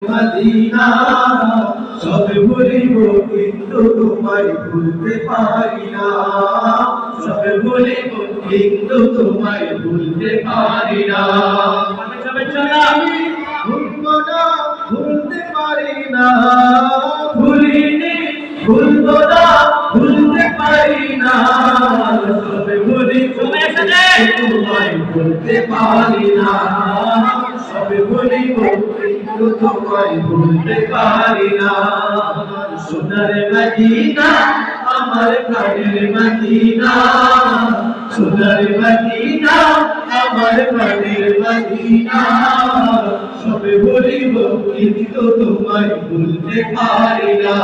Medina সব ভুলিব কিন্তু তোমায় ভুলতে পারি না, সব ভুলিব কিন্তু তোমায় ভুলতে পারি না। আমি ভুলবো না, ভুলতে পারি না, ভুলিনি ভুলবো না, ভুলতে পারি না, সব ভুলিব তোমায় ভুলতে পারি না, সব ভুলিব কিন্তু তোমায় ভুলতে পারি না। সোনার মদিনা আমার প্রাণের মদিনা, সোনার মদিনা আমার প্রাণের মদিনা, সব ভুলিব কিন্তু তোমায় ভুলতে পারি না,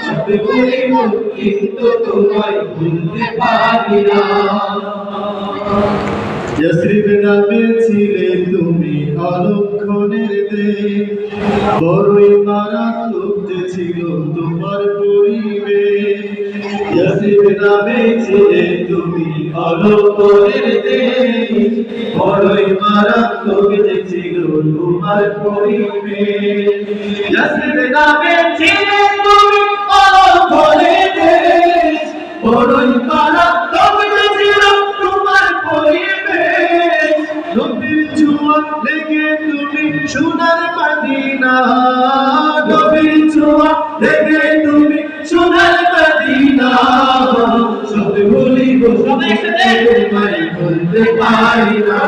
সব ভুলিব কিন্তু তোমায় ভুলতে পারি না। ইয়াসরিব নামে ছিলে তুমি অলক্ষণের দেশ, বড়ই মারাত্মক ছিল তোমার পরিবেশ। ইয়াসরিব নামে ছিলে তুমি অলক্ষণের দেশ, বড়ই মারাত্মক ছিল তোমার পরিবেশ। ইয়াসরিব নামে ছিলে তুমি অলক্ষণের দেশ, বড়ই মারাত্মক ছিল তোমার পরিবেশ। নবীর ছোঁয়া লেগে তুমি সোনার মদিনা, নবীর ছোঁয়া লেগে তুমি সোনার মদিনা, সব ভুলিব তোমায় ভুলতে পারি না,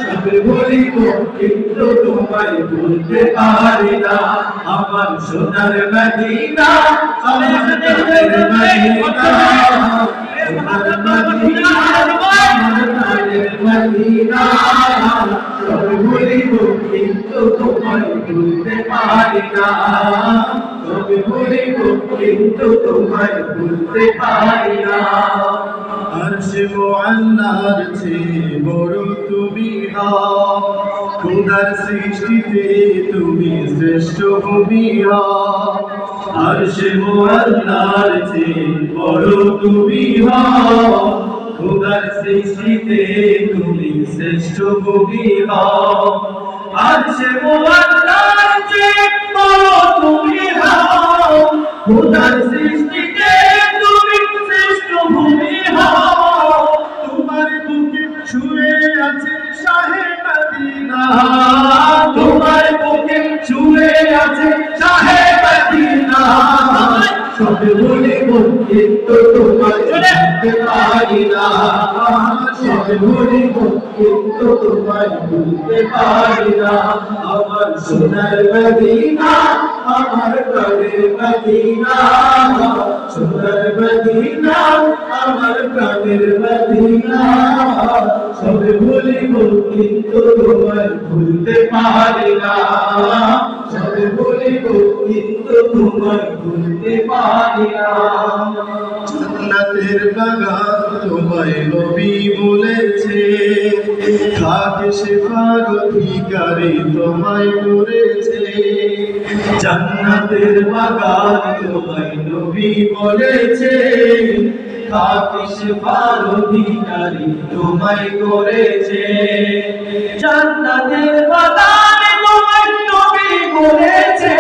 সব ভুলিব কিন্তু তোমায় ভুলতে পারি না। আমার সোনার মদিনা, আমার প্রাণের মদিনা, মদিনা, সব ভুলিব কিন্তু তোমায় ভুলতে পারি না, সব ভুলিব কিন্তু তোমায় ভুলতে পারি না। আরশে মুআল্লার চেয়ে বড় তুমি হও, খোদার সৃষ্টিতে তুমি শ্রেষ্ঠ ভূমি হও। আরশে মুআল্লার চেয়ে বড় তুমি হও, খোদার সৃষ্টিতে তুমি শ্রেষ্ঠ ভূমি হও। আরশে মুআল্লার চেয়ে বড় তুমি হও, খোদার সৃষ্টিতে তুমি শ্রেষ্ঠ ভূমি হও। তোমার বুকে শুয়ে আছে শাহে মদিনা, তোমার বুকে শুয়ে আছে শাহে মদিনা, সব ভুলিব কিন্তু তোমায় ভুলতে পারি না, সব ভুলিব কিন্তু তোমায় ভুলতে পারি না। আমার সোনার মদিনা, আমার প্রাণের মদিনা, সোনার মদিনা আমার প্রাণের মদিনা, সব ভুলিব কিন্তু তোমায় ভুলতে পারি না, সব ভুলিব কিন্তু তোমায় ভুলতে পারি না। জান্নাতের বাগান তোমায় নবী বলেছে, খাকে শেফার অধিকারী তোমায় করেছে। জান্নাতের বাগান তোমায় নবী বলেছে, খাকে শেফার অধিকারী তোমায় করেছে। জান্নাতের বাগান তোমায় নবী বলেছে,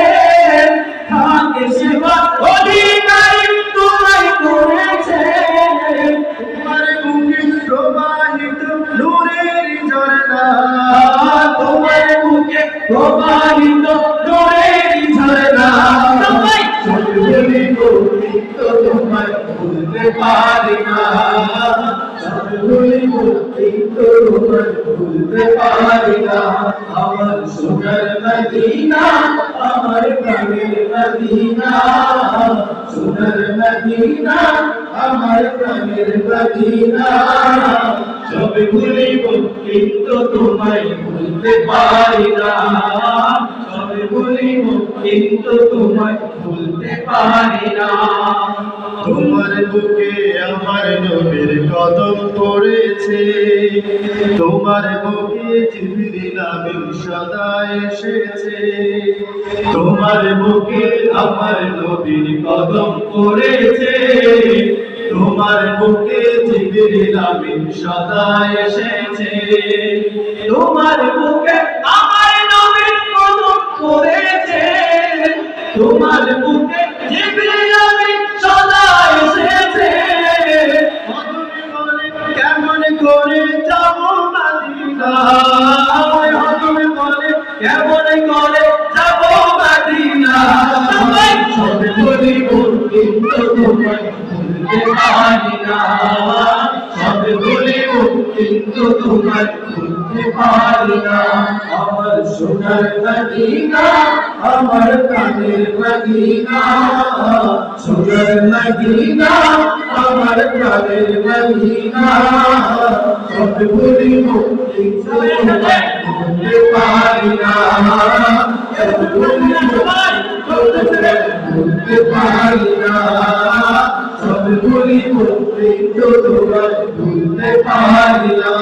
খাকে শেফার অধিকারী তোমায় করেছে। তোমার বুকে প্রবাহিত নূরের ঝরনা, তোমার বুকে প্রবাহিত নূরের ঝরনা, সব ভুলিব কিন্তু তোমায় ভুলতে পারি না, সব ভুলিব কিন্তু তোমায় ভুলতে পারি না। আমার সোনার মদিনা, আমার প্রাণের মদিনা, সোনার মদিনা আমার প্রাণের মদিনা, সব ভুলিব কিন্তু তোমায় ভুলতে পারি না, সব ভুলিব কিন্তু তোমায় ভুলতে পারি না। তোমার বুকে আমার নবীর কদম পড়েছে, তোমার বুকে জিবরিল আমিন সদা এসেছে। তোমার বুকে আমার নবীর কদম পড়েছে, তোমার বুকে জিবরিল আমিন সদা এসেছে। তোমার বুকে আমার নবীর কদম তোমার বুকে জিবরিল আমিন সদা এসেছে। কেমন করে যাব মদিনায়, তুমি বলে কেমন করে যাব মদিনায়, সব বলিব কিন্তু তোমায় ভুলতে পারি না, সব বলিব কিন্তু তোমায় ভুলতে পারি না। আমার সোনার মদিনা, আমার প্রাণের মদিনা, সোনার মদিনা, আমার প্রাণের মদিনা, সব বলিব কিন্তু তোমায় ভুলতে পারি না, সব বলিব ভুলতে পারি না, সব বলিব কিন্তু তোমায় ভুলতে পারি না।